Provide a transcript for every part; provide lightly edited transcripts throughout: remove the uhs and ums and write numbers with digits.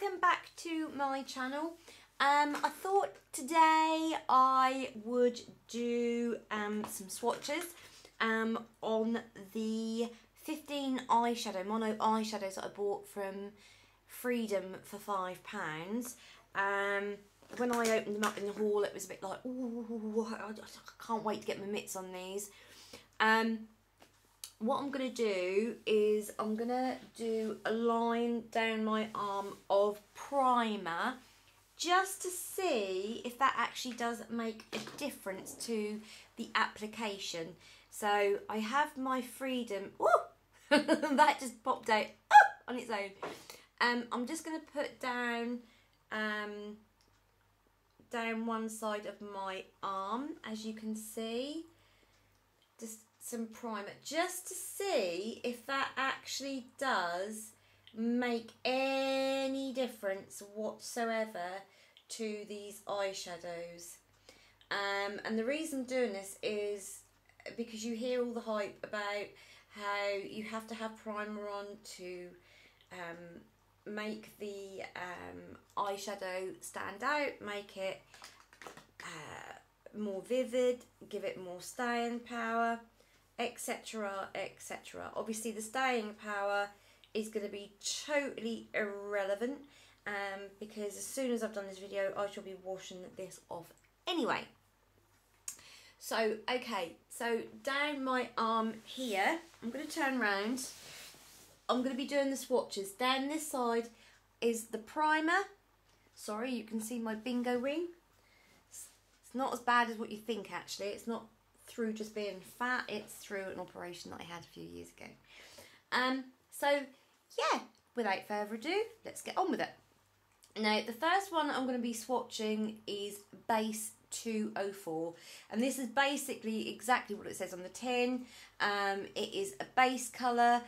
welcome back to my channel. I thought today I would do some swatches on the 15 eyeshadow, mono eyeshadows that I bought from Freedom for £5. When I opened them up in the haul, it was a bit like, ooh, I can't wait to get my mitts on these. What I'm going to do is I'm going to do a line down my arm of primer just to see if that actually does make a difference to the application. So I have my Freedom, that just popped out on its own. I'm just going to put down one side of my arm, as you can see, just some primer, just to see if that actually does make any difference whatsoever to these eyeshadows. And the reason I'm doing this is because you hear all the hype about how you have to have primer on to make the eyeshadow stand out, make it more vivid, give it more staying power, etc, etc. Obviously the staying power is going to be totally irrelevant because as soon as I've done this video I shall be washing this off anyway. So okay, so down my arm here, I'm going to turn around. I'm going to be doing the swatches. Down this side is the primer. Sorry, you can see my bingo ring. It's not as bad as what you think actually. It's not through just being fat, it's through an operation that I had a few years ago. So yeah, without further ado, let's get on with it. Now the first one I'm going to be swatching is Base 204, and this is basically exactly what it says on the tin. It is a base colour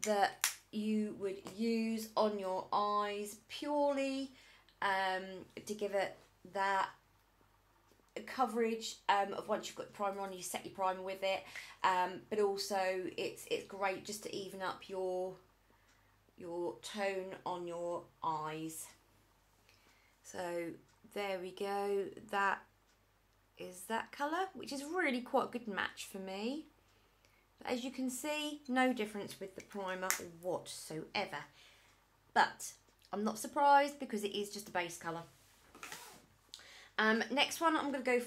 that you would use on your eyes purely to give it that coverage of once you've got the primer on, you set your primer with it, but also it's great just to even up your tone on your eyes. So there we go, that is that colour, which is really quite a good match for me. But as you can see, no difference with the primer whatsoever, but I'm not surprised because it is just a base colour. Next one I'm going to go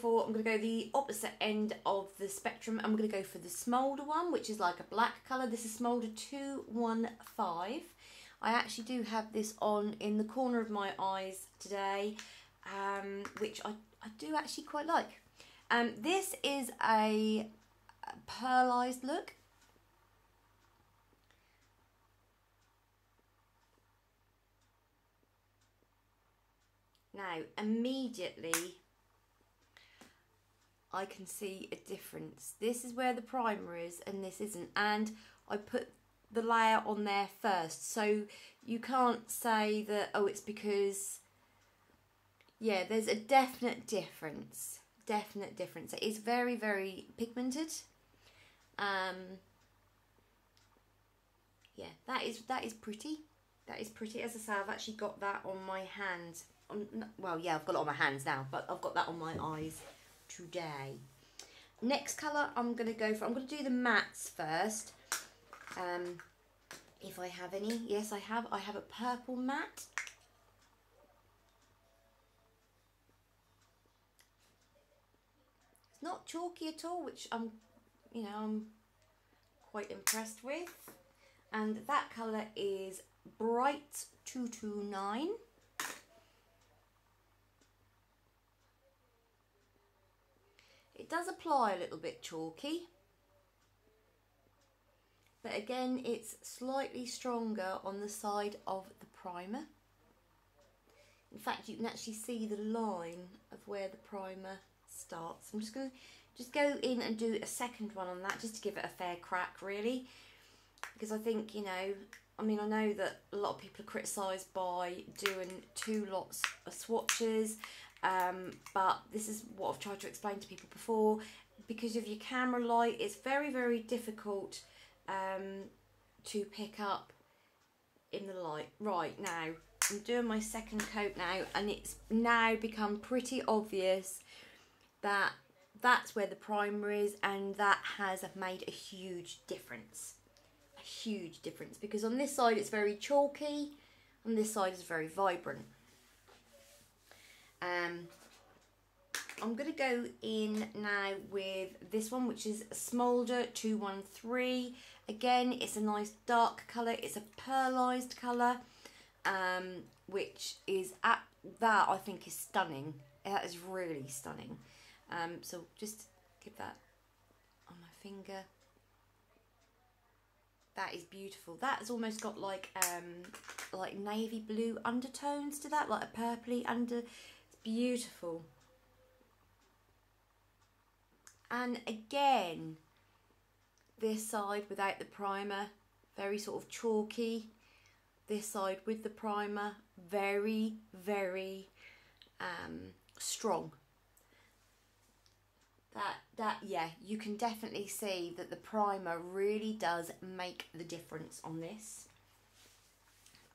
the opposite end of the spectrum. I'm going to go for the Smolder one, which is like a black colour. This is Smolder 215. I actually do have this on in the corner of my eyes today, which I do actually quite like. This is a pearlized look. Now, immediately, I can see a difference. This is where the primer is and this isn't. And I put the layer on there first. So you can't say that, oh, it's because, yeah, there's a definite difference. Definite difference. It is very, very pigmented. Yeah, that is pretty. That is pretty. As I say, I've actually got that on my hands. Well, yeah, I've got it on my hands now, but I've got that on my eyes today. Next colour I'm going to go for, I'm going to do the mattes first. If I have any. Yes, I have. I have a purple matte. It's not chalky at all, which I'm quite impressed with. And that colour is Bright 229. It does apply a little bit chalky, but again it's slightly stronger on the side of the primer. In fact, you can actually see the line of where the primer starts. I'm just going to go in and do a second one on that just to give it a fair crack really, because I think, I mean, I know that a lot of people are criticised by doing 2 lots of swatches. But this is what I've tried to explain to people before. Because of your camera light, it's very, very difficult to pick up in the light. Right, now, I'm doing my second coat now, and it's now become pretty obvious that that's where the primer is, and that has made a huge difference. A huge difference, because on this side it's very chalky, on this side is very vibrant. I'm going to go in now with this one, which is Smolder 213. Again, it's a nice dark colour. It's a pearlised colour, which is, that I think is stunning. That is really stunning. So just give that on my finger. That is beautiful. That has almost got like navy blue undertones to that, like a purpley under. It's beautiful. And again, this side without the primer, very sort of chalky. This side with the primer, very, very strong. Yeah, you can definitely see that the primer really does make the difference on this.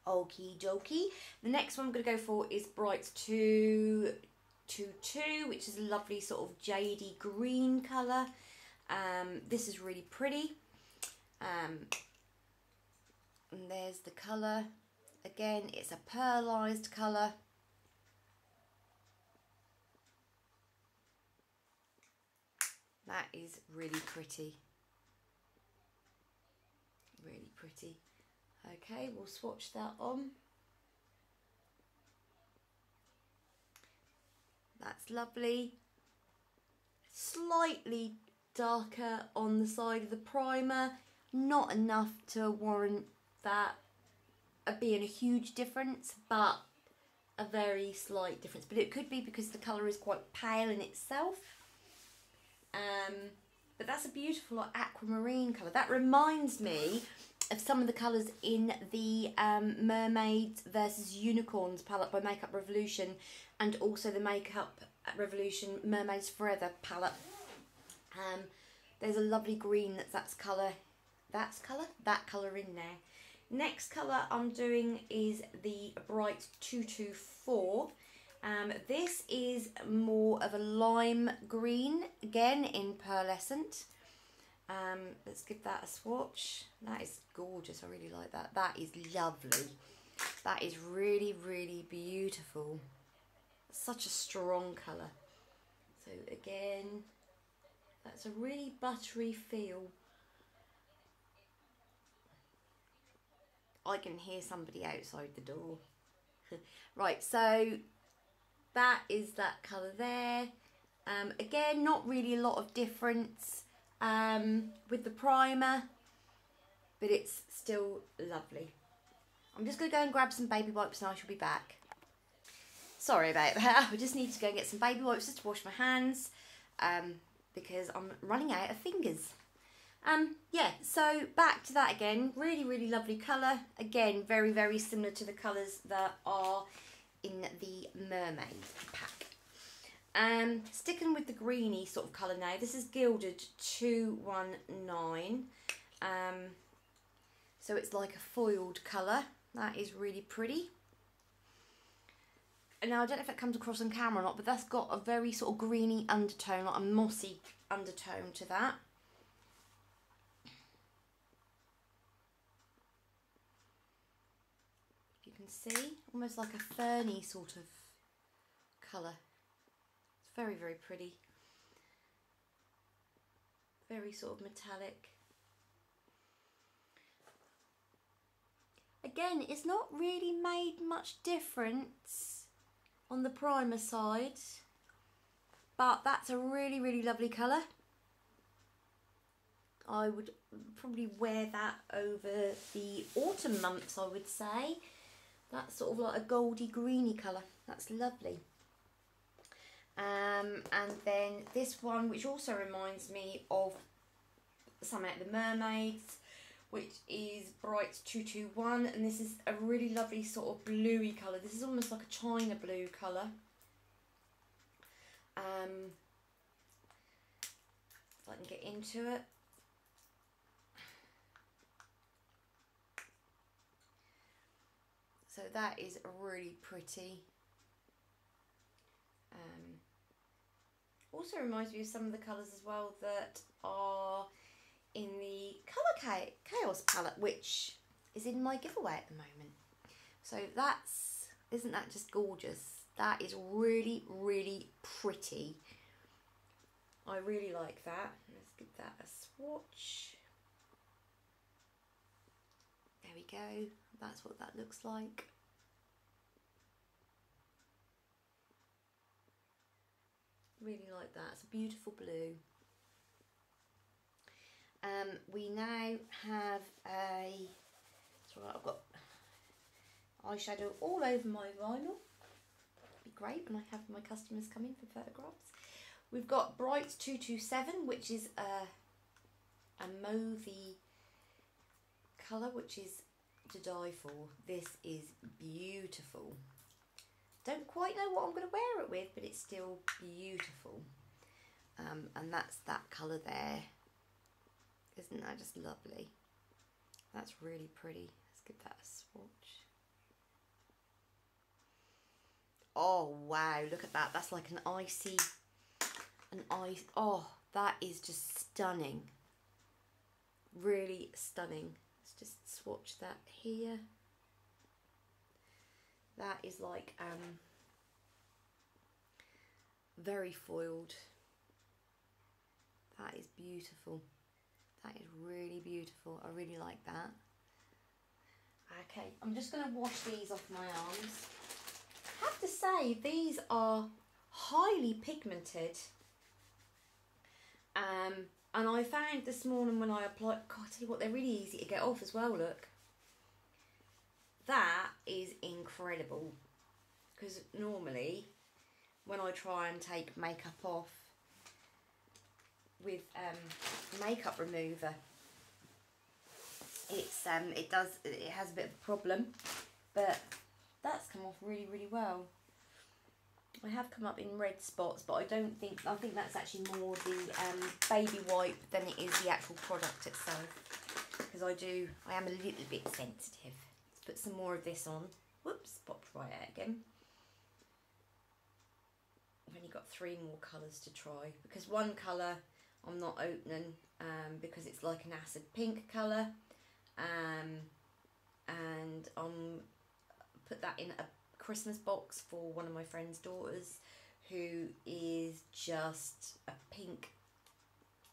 Okie dokie. The next one I'm going to go for is Brights 222, which is a lovely sort of jadey green colour. This is really pretty. And there's the colour. Again, it's a pearlised colour. That is really pretty. Really pretty. Okay, we'll swatch that on. That's lovely. Slightly darker on the side of the primer. Not enough to warrant that being a huge difference, but a very slight difference. But it could be because the colour is quite pale in itself. But that's a beautiful aquamarine colour. That reminds me of some of the colours in the Mermaids versus Unicorns palette by Makeup Revolution, and also the Makeup Revolution Mermaids Forever palette. There's a lovely green that colour in there. Next colour I'm doing is the Bright 224. This is more of a lime green, again in pearlescent. Let's give that a swatch. That is gorgeous. I really like that. That is lovely. That is really, really beautiful. Such a strong colour. So again, that's a really buttery feel. I can hear somebody outside the door. Right, so that is that colour there. Again, not really a lot of difference with the primer, but it's still lovely. I'm just going to go and grab some baby wipes and I shall be back. Sorry about that. I just need to go and get some baby wipes just to wash my hands because I'm running out of fingers. Yeah, so back to that again. Really, really lovely colour. Again, very, very similar to the colours that are in the Mermaid pack. Sticking with the greeny sort of colour now. This is Gilded 219. So it's like a foiled colour. That is really pretty. And now I don't know if it comes across on camera or not, but that's got a very sort of greeny undertone, like a mossy undertone to that. You can see, almost like a ferny sort of colour. It's very, very pretty. Very sort of metallic. Again, it's not really made much difference on the primer side, but that's a really, really lovely colour. I would probably wear that over the autumn months, I would say. That's sort of like a goldy greeny colour. That's lovely. And then this one, which also reminds me of some out of the Mermaids, which is Bright 221, and this is a really lovely sort of bluey colour. This is almost like a china blue colour. If I can get into it. So that is really pretty. Also reminds me of some of the colours as well that are in the Colour Chaos palette, which is in my giveaway at the moment. So that's, isn't that just gorgeous? That is really, really pretty. I really like that. Let's give that a swatch. There we go. That's what that looks like. Really like that. It's a beautiful blue. We now have a, sorry, I've got eyeshadow all over my vinyl. Be great when I have my customers come in for photographs. We've got Bright 227, which is a mauvey colour, which is to die for. This is beautiful. Don't quite know what I'm going to wear it with, but it's still beautiful. And that's that colour there. Isn't that just lovely? That's really pretty. Let's give that a swatch. Oh wow, look at that. That's like an icy, oh, that is just stunning. Really stunning. Let's just swatch that here. That is like very foiled. That is beautiful. That is really beautiful. I really like that. Okay, I'm just going to wash these off my arms. I have to say, these are highly pigmented. And I found this morning when I applied, God, I tell you what, they're really easy to get off as well, look. That is incredible. Because normally, when I try and take makeup off with makeup remover, it has a bit of a problem, but that's come off really, really well. I have come up in red spots, but I think that's actually more the baby wipe than it is the actual product itself, because I am a little bit sensitive. Let's put some more of this on. Whoops, popped right out again. I've only got 3 more colours to try, because one colour I'm not opening because it's like an acid pink colour, and put that in a Christmas box for one of my friend's daughters, who is just a pink,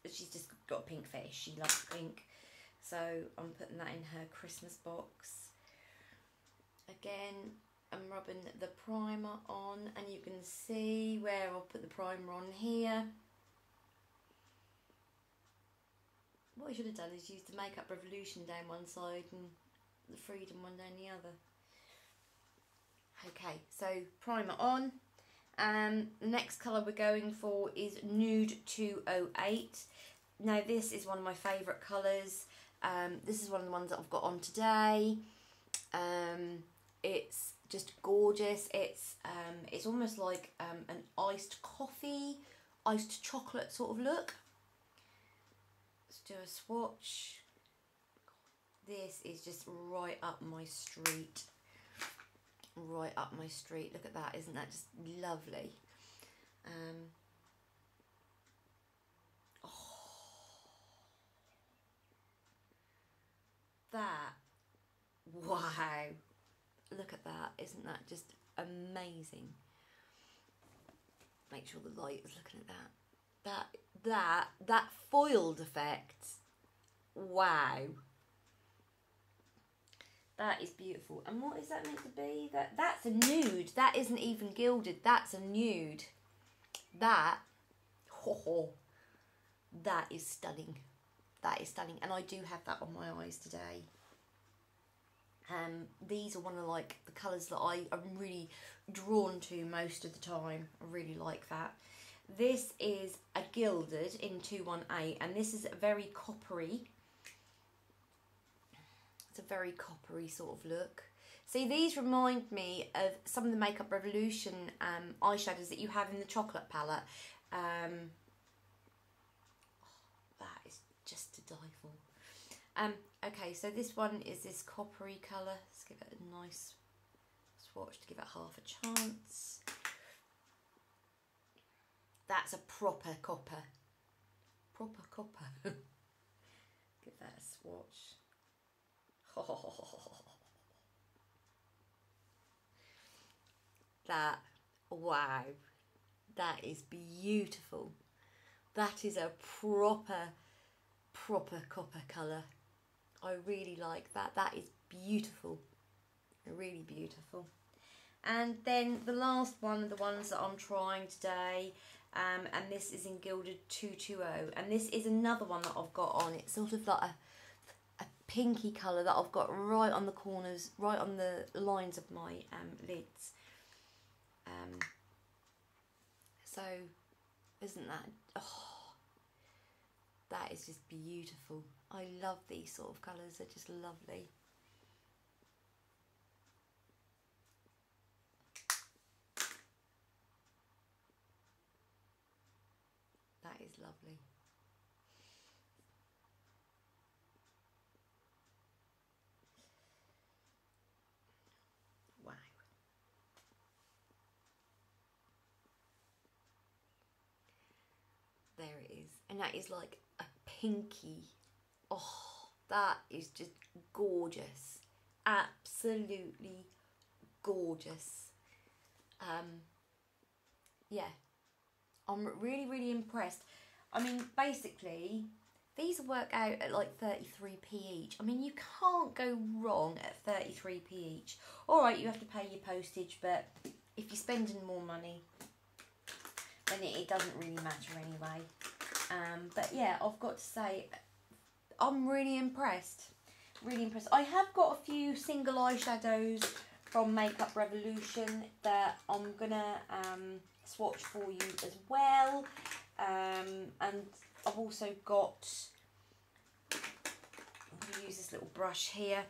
she's just got a pink face, she loves pink, so I'm putting that in her Christmas box. Again, I'm rubbing the primer on, and you can see where I'll put the primer on here. What I should have done is use the Makeup Revolution down one side and the Freedom one down the other. Okay, so primer on. The next colour we're going for is Nude 208. Now this is one of my favourite colours. This is one of the ones that I've got on today. It's just gorgeous. It's almost like an iced coffee, iced chocolate sort of look. Let's do a swatch. This is just right up my street. Right up my street. Look at that. Isn't that just lovely? That. Wow. Look at that. Isn't that just amazing? Make sure the light is looking at that. That foiled effect. Wow. That is beautiful. And what is that meant to be? That's a nude. That isn't even gilded. That's a nude. That is stunning. That is stunning. And I do have that on my eyes today. These are one of like the colours that I'm really drawn to most of the time. I really like that. This is a gilded in 218, and this is a very coppery. It's a very coppery sort of look. See, these remind me of some of the Makeup Revolution eyeshadows that you have in the chocolate palette. That is just to die for. Okay, so this one is this coppery colour. Let's give it a nice swatch to give it half a chance. That's a proper copper. Proper copper. Give that a swatch. That, wow, that is beautiful. That is a proper copper colour. I really like that. That is beautiful. Really beautiful. And then the last one of the ones that I'm trying today, and this is in Gilded 220, and this is another one that I've got on. It's sort of like a pinky colour that I've got right on the corners, right on the lines of my lids. So isn't that, oh, that is just beautiful. I love these sort of colours, they're just lovely. That is lovely. Wow. There it is. And that is like a pinky. Oh, that is just gorgeous. Absolutely gorgeous. Yeah. I'm really impressed. I mean, basically, these work out at like 33p each. I mean, you can't go wrong at 33p each. Alright, you have to pay your postage, but if you're spending more money, then it doesn't really matter anyway. But yeah, I've got to say, I'm really impressed. Really impressed. I have got a few single eyeshadows from Makeup Revolution that I'm gonna swatch for you as well. And I've also got, I'm gonna use this little brush here.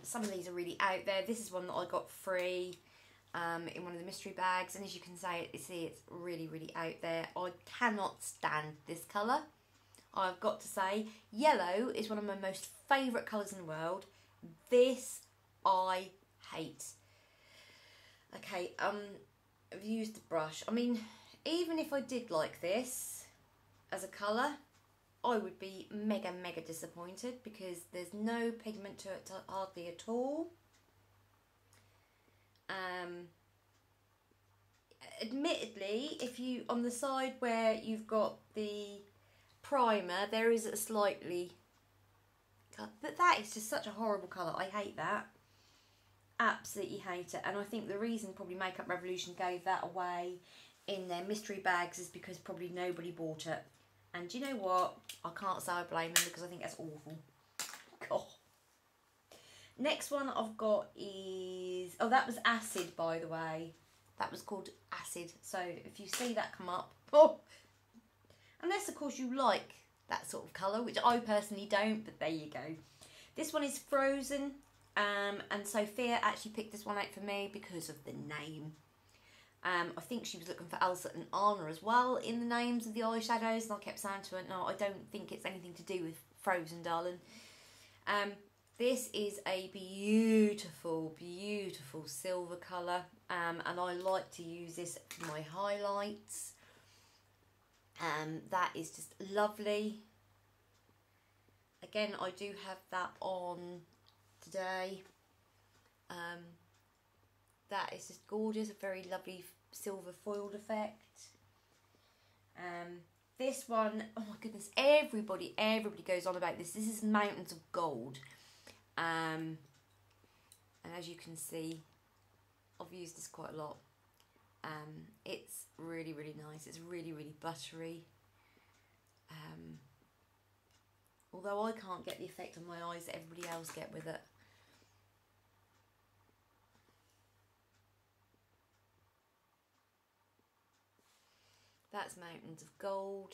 Some of these are really out there. This is one that I got free in one of the mystery bags, and as you can see, it's really out there. I cannot stand this colour. I've got to say, yellow is one of my most favourite colours in the world. This I hate. Okay, I've used the brush. I mean, even if I did like this as a colour, I would be mega disappointed because there's no pigment to it hardly at all. Admittedly, if you, on the side where you've got the primer, there is a slightly, but that is just such a horrible colour. I hate that. Absolutely hate it. And I think the reason probably Makeup Revolution gave that away in their mystery bags is because probably nobody bought it. And do you know what? I can't say I blame them because I think that's awful. God. Next one I've got is, oh, that was Acid, by the way. That was called Acid. So if you see that come up, oh, unless of course you like that sort of colour, which I personally don't, but there you go. This one is Frozen, and Sophia actually picked this one out for me because of the name. I think she was looking for Elsa and Anna as well in the names of the eyeshadows, and I kept saying to her, no, I don't think it's anything to do with Frozen, darling. This is a beautiful silver colour, and I like to use this for my highlights. That is just lovely. Again, I do have that on today. That is just gorgeous, a very lovely silver foiled effect. This one, oh my goodness, everybody goes on about this. This is Mountains of Gold. And as you can see, I've used this quite a lot. It's really nice. It's really buttery. Although I can't get the effect on my eyes that everybody else get with it. That's Mountains of Gold.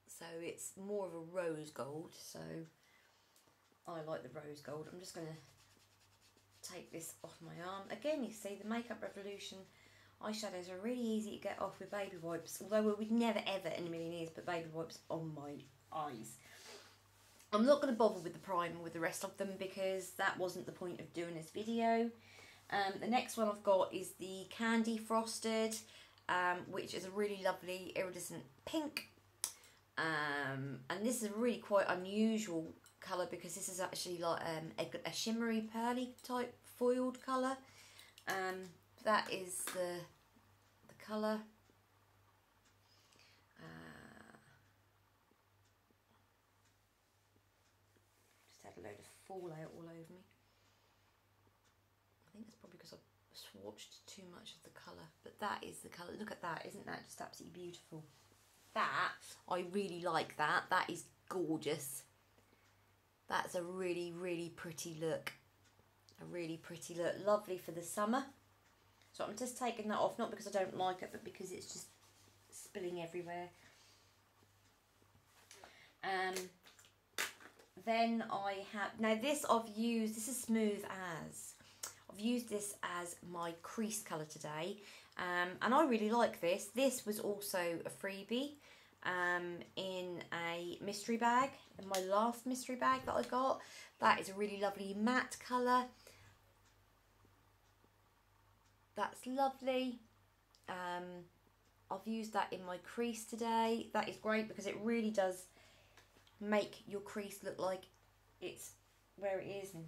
So it's more of a rose gold. So I like the rose gold. I'm just going to take this off my arm. Again, you see the Makeup Revolution eyeshadows are really easy to get off with baby wipes. Although we would never ever in a million years put baby wipes on my eyes. I'm not going to bother with the primer with the rest of them because that wasn't the point of doing this video. The next one I've got is the Candy Frosted, which is a really lovely iridescent pink. And this is a really quite unusual colour because this is actually like a shimmery pearly type foiled colour. That is the colour. Just had a load of fallout all over me. I think that's probably because I've swatched too much of the colour, but that is the colour. Look at that, isn't that just absolutely beautiful? That, I really like that. That is gorgeous. That's a really, really pretty look. A really pretty look. Lovely for the summer. So I'm just taking that off, not because I don't like it, but because it's just spilling everywhere. Then I have, now this I've used, this is Smooth As. I've used this as my crease colour today. And I really like this. This was also a freebie in a mystery bag, in my last mystery bag that I got. That is a really lovely matte colour. That's lovely. I've used that in my crease today. That is great because it really does make your crease look like it's where it is, and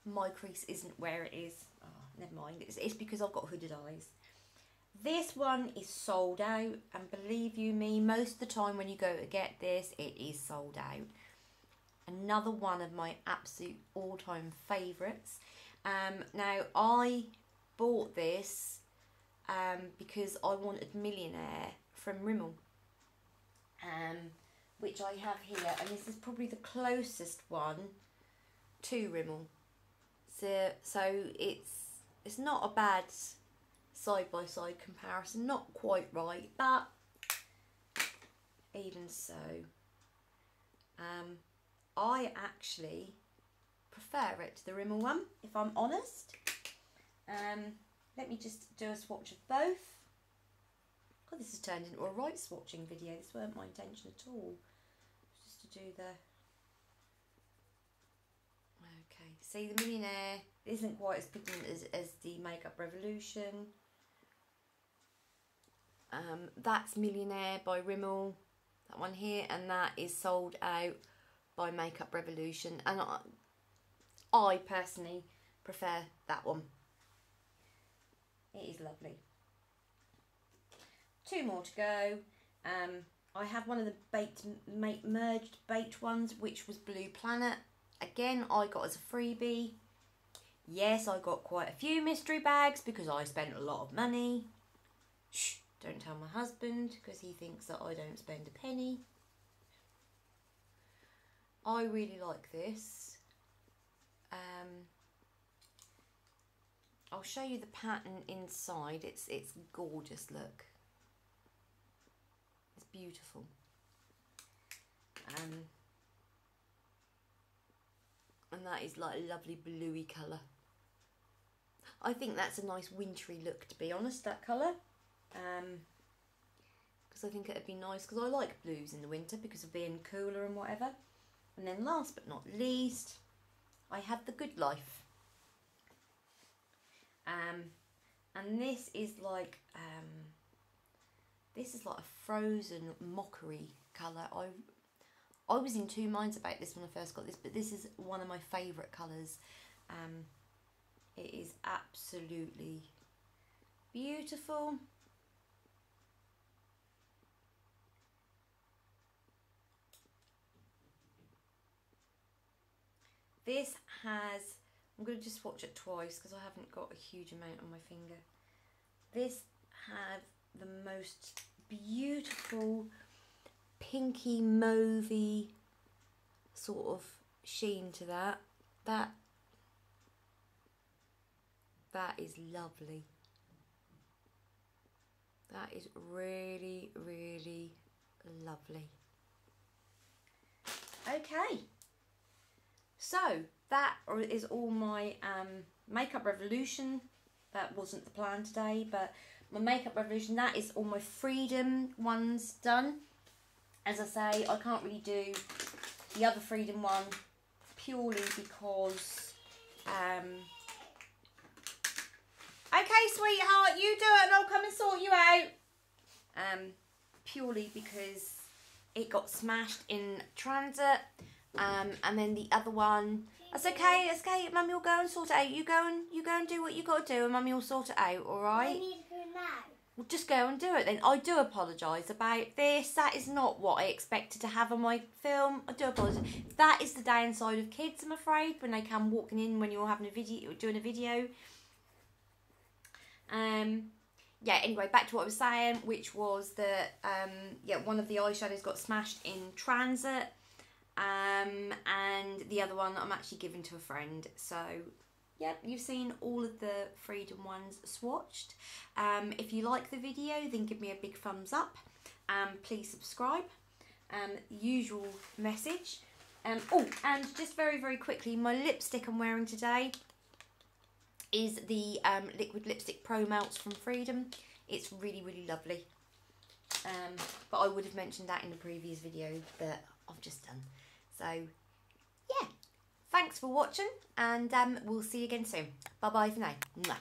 my crease isn't where it is. Oh, never mind. It's because I've got hooded eyes. This one is sold out, and believe you me, most of the time when you go to get this, it is sold out. Another one of my absolute all-time favourites. Now, I bought this because I wanted Millionaire from Rimmel, which I have here, and this is probably the closest one to Rimmel. So it's not a bad side-by-side comparison, not quite right, but even so, I actually prefer it to the Rimmel one, if I'm honest. Let me just do a swatch of both. God, this has turned into a right swatching video. This weren't my intention at all. Just to do the... Okay, see, the Millionaire isn't quite as pigmented as the Makeup Revolution. That's Millionaire by Rimmel, that one here, and that is sold out by Makeup Revolution, and I personally prefer that one. It is lovely. Two more to go. I have one of the merged baked ones, which was Blue Planet. Again, I got as a freebie. Yes, I got quite a few mystery bags because I spent a lot of money. Shh, don't tell my husband because he thinks that I don't spend a penny. I really like this. I'll show you the pattern inside. It's gorgeous, look. It's beautiful. And that is like a lovely bluey colour. I think that's a nice wintry look, to be honest, that colour. Because I think it'd be nice, because I like blues in the winter because of being cooler and whatever. And then last but not least, I have the Good Life. And this is like a frozen mockery colour. I was in two minds about this when I first got this, but this is one of my favourite colours. It is absolutely beautiful. This has, I'm going to just swatch it twice because I haven't got a huge amount on my finger. This has the most beautiful pinky mauvey sort of sheen to that. That is lovely. That is really, really lovely. Okay. So that is all my Makeup Revolution. That wasn't the plan today, but my Makeup Revolution, that is all my Freedom ones done. As I say, I can't really do the other Freedom one purely because, okay, sweetheart, you do it and I'll come and sort you out. Purely because it got smashed in transit, and then the other one, that's okay, Mummy will go and sort it out. You go and do what you got to do, and Mummy will sort it out. All right? I need to go now. Well, just go and do it then. I do apologise about this. That is not what I expected to have on my film. I do apologise. That is the downside of kids, I'm afraid, when they come walking in when you're having a video, doing a video. Yeah, anyway, back to what I was saying, which was that, yeah, one of the eyeshadows got smashed in transit, and the other one I'm actually giving to a friend. So, yeah, you've seen all of the Freedom ones swatched. If you like the video, then give me a big thumbs up. Please subscribe. Usual message. Oh, and just very, very quickly, my lipstick I'm wearing today is the Liquid Lipstick Pro Melts from Freedom. It's really, really lovely. But I would have mentioned that in the previous video that I've just done. So, yeah. Thanks for watching, and we'll see you again soon. Bye-bye for now. Mwah.